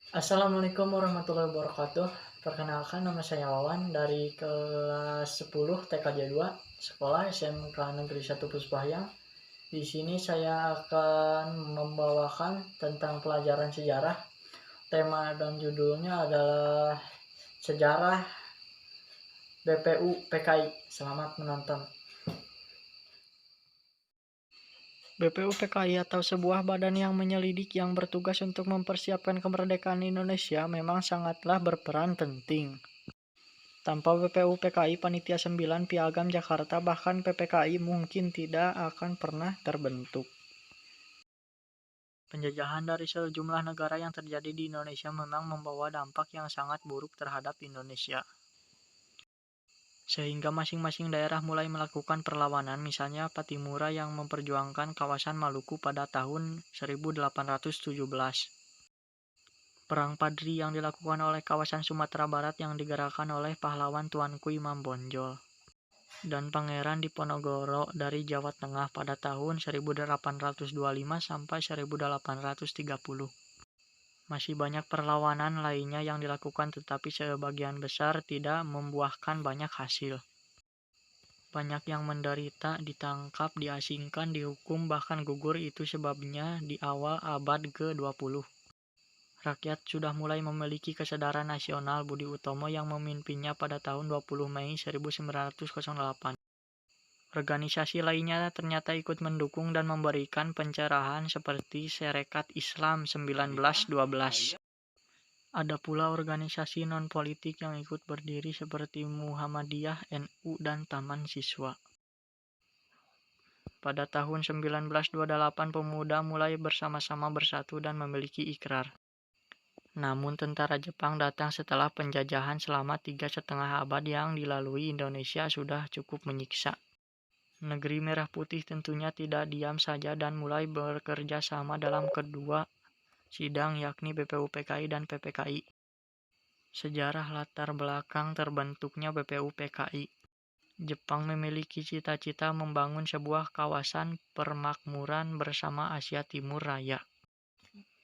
Assalamualaikum warahmatullahi wabarakatuh. Perkenalkan, nama saya Wawan dari kelas 10 TKJ 2 Sekolah SMK Negeri 1 Puspahyang. Di sini saya akan membawakan tentang pelajaran sejarah. Tema dan judulnya adalah Sejarah BPU PKI. Selamat menonton. BPU PKI atau sebuah badan yang menyelidik yang bertugas untuk mempersiapkan kemerdekaan Indonesia memang sangatlah berperan penting. Tanpa BPU PKI Panitia 9 Piagam Jakarta bahkan PPKI mungkin tidak akan pernah terbentuk. Penjajahan dari sejumlah negara yang terjadi di Indonesia memang membawa dampak yang sangat buruk terhadap Indonesia. Sehingga masing-masing daerah mulai melakukan perlawanan, misalnya Patimura yang memperjuangkan kawasan Maluku pada tahun 1817. Perang Padri yang dilakukan oleh kawasan Sumatera Barat yang digerakkan oleh pahlawan Tuanku Imam Bonjol. Dan Pangeran Diponegoro dari Jawa Tengah pada tahun 1825 sampai 1830. Masih banyak perlawanan lainnya yang dilakukan tetapi sebagian besar tidak membuahkan banyak hasil. Banyak yang menderita, ditangkap, diasingkan, dihukum, bahkan gugur. Itu sebabnya di awal abad ke-20. Rakyat sudah mulai memiliki kesadaran nasional. Budi Utomo yang memimpinnya pada tahun 20 Mei 1908. Organisasi lainnya ternyata ikut mendukung dan memberikan pencerahan seperti Sarekat Islam 1912. Ada pula organisasi non-politik yang ikut berdiri seperti Muhammadiyah, NU, dan Taman Siswa. Pada tahun 1928 pemuda mulai bersama-sama bersatu dan memiliki ikrar. Namun tentara Jepang datang setelah penjajahan selama 3,5 abad yang dilalui Indonesia sudah cukup menyiksa. Negeri Merah Putih tentunya tidak diam saja dan mulai bekerja sama dalam kedua sidang yakni BPU PKI dan PPKI. Sejarah latar belakang terbentuknya BPU PKI. Jepang memiliki cita-cita membangun sebuah kawasan permakmuran bersama Asia Timur Raya.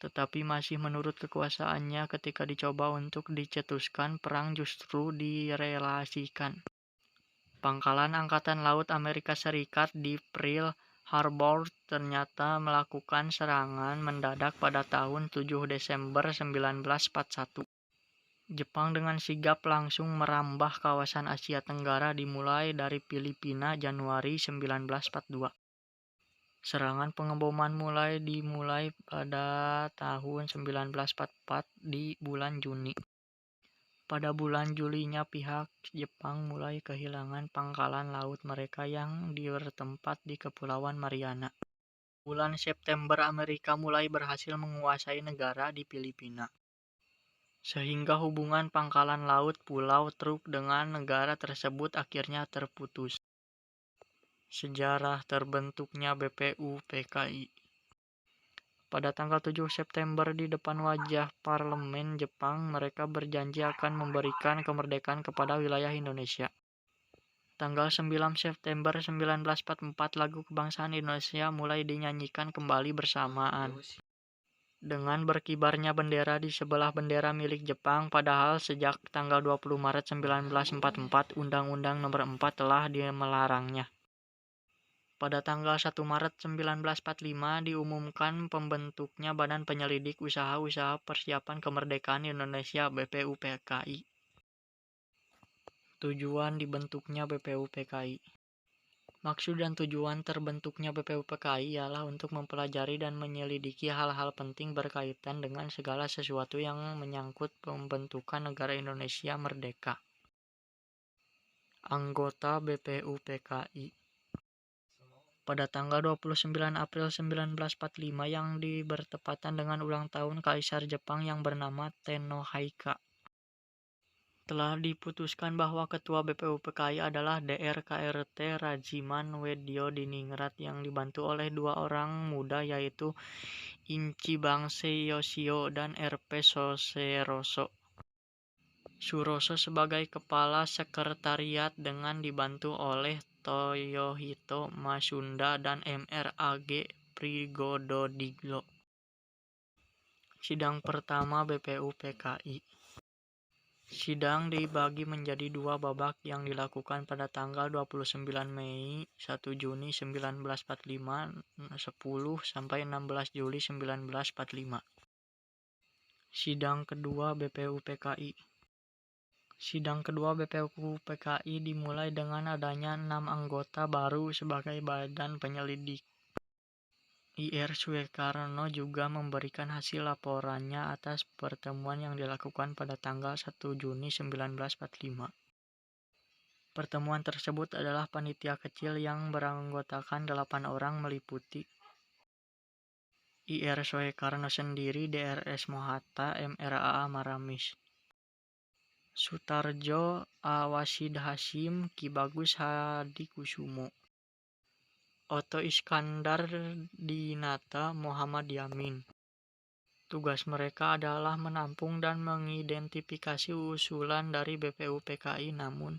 Tetapi masih menurut kekuasaannya ketika dicoba untuk dicetuskan, perang justru direlasikan. Pangkalan Angkatan Laut Amerika Serikat di Pearl Harbor ternyata melakukan serangan mendadak pada tahun 7 Desember 1941. Jepang dengan sigap langsung merambah kawasan Asia Tenggara dimulai dari Filipina Januari 1942. Serangan pengeboman dimulai pada tahun 1944 di bulan Juni. Pada bulan Julinya pihak Jepang mulai kehilangan pangkalan laut mereka yang bertempat di Kepulauan Mariana. Bulan September Amerika mulai berhasil menguasai negara di Filipina. Sehingga hubungan pangkalan laut Pulau Truk dengan negara tersebut akhirnya terputus. Sejarah terbentuknya BPU PKI. Pada tanggal 7 September di depan wajah parlemen Jepang, mereka berjanji akan memberikan kemerdekaan kepada wilayah Indonesia. Tanggal 9 September 1944 lagu kebangsaan Indonesia mulai dinyanyikan kembali bersamaan. Dengan berkibarnya bendera di sebelah bendera milik Jepang, padahal sejak tanggal 20 Maret 1944 Undang-Undang Nomor 4 telah melarangnya. Pada tanggal 1 Maret 1945 diumumkan pembentuknya Badan Penyelidik Usaha-Usaha Persiapan Kemerdekaan Indonesia BPU PKI. Tujuan dibentuknya BPU PKI. Maksud dan tujuan terbentuknya BPU PKI ialah untuk mempelajari dan menyelidiki hal-hal penting berkaitan dengan segala sesuatu yang menyangkut pembentukan negara Indonesia merdeka. Anggota BPU PKI. Pada tanggal 29 April 1945 yang bertepatan dengan ulang tahun Kaisar Jepang yang bernama Tenno Haika, telah diputuskan bahwa Ketua BPU PKI adalah Dr. KRT Rajiman Weddiodiningrat yang dibantu oleh dua orang muda yaitu Ichibangse Yoshio dan RP Suroso sebagai Kepala Sekretariat dengan dibantu oleh Toyohito Masunda dan MRAG Prigododilo. Sidang pertama BPUPKI. Sidang dibagi menjadi dua babak yang dilakukan pada tanggal 29 Mei, 1 Juni 1945, 10 sampai 16 Juli 1945. Sidang kedua BPUPKI. Sidang kedua BPUPKI dimulai dengan adanya 6 anggota baru sebagai badan penyelidik. Ir Soekarno juga memberikan hasil laporannya atas pertemuan yang dilakukan pada tanggal 1 Juni 1945. Pertemuan tersebut adalah panitia kecil yang beranggotakan 8 orang meliputi Ir Soekarno sendiri, Drs Mohatta, Mraa Maramis, Sutarjo, A. Wasid Hasyim, Ki Bagus Hadikusumo, Otto Iskandar Dinata, Muhammad Yamin. Tugas mereka adalah menampung dan mengidentifikasi usulan dari BPUPKI, namun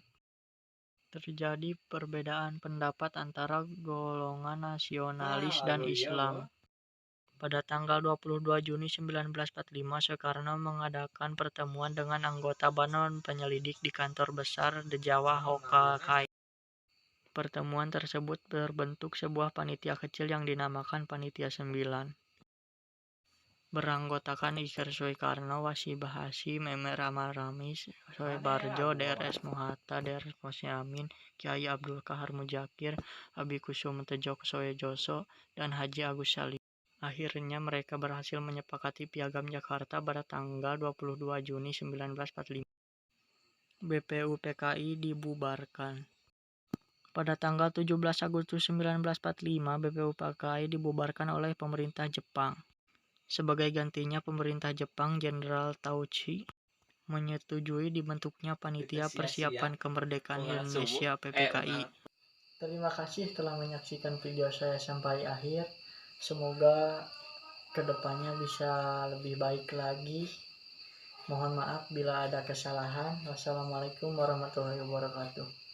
terjadi perbedaan pendapat antara golongan nasionalis dan Islam. Pada tanggal 22 Juni 1945, Soekarno mengadakan pertemuan dengan anggota badan penyelidik di kantor besar The Jawa Hokkaido. Pertemuan tersebut berbentuk sebuah panitia kecil yang dinamakan Panitia 9. Beranggotakan Ir Soekarno, Wasid Hasyim, Mraa Maramis, Soebarjo, Drs Mohatta, Drs Yamin, Kyai Abdul Qahar Muzakir, Abi Kusumo Tejo Soejoso, dan Haji Agus Salim. Akhirnya mereka berhasil menyepakati Piagam Jakarta pada tanggal 22 Juni 1945. BPUPKI dibubarkan. Pada tanggal 17 Agustus 1945, BPUPKI dibubarkan oleh pemerintah Jepang. Sebagai gantinya, pemerintah Jepang Jenderal Takuchi menyetujui dibentuknya Panitia Persiapan Kemerdekaan Indonesia (PPKI). Terima kasih telah menyaksikan video saya sampai akhir. Semoga kedepannya bisa lebih baik lagi. Mohon maaf bila ada kesalahan. Wassalamualaikum warahmatullahi wabarakatuh.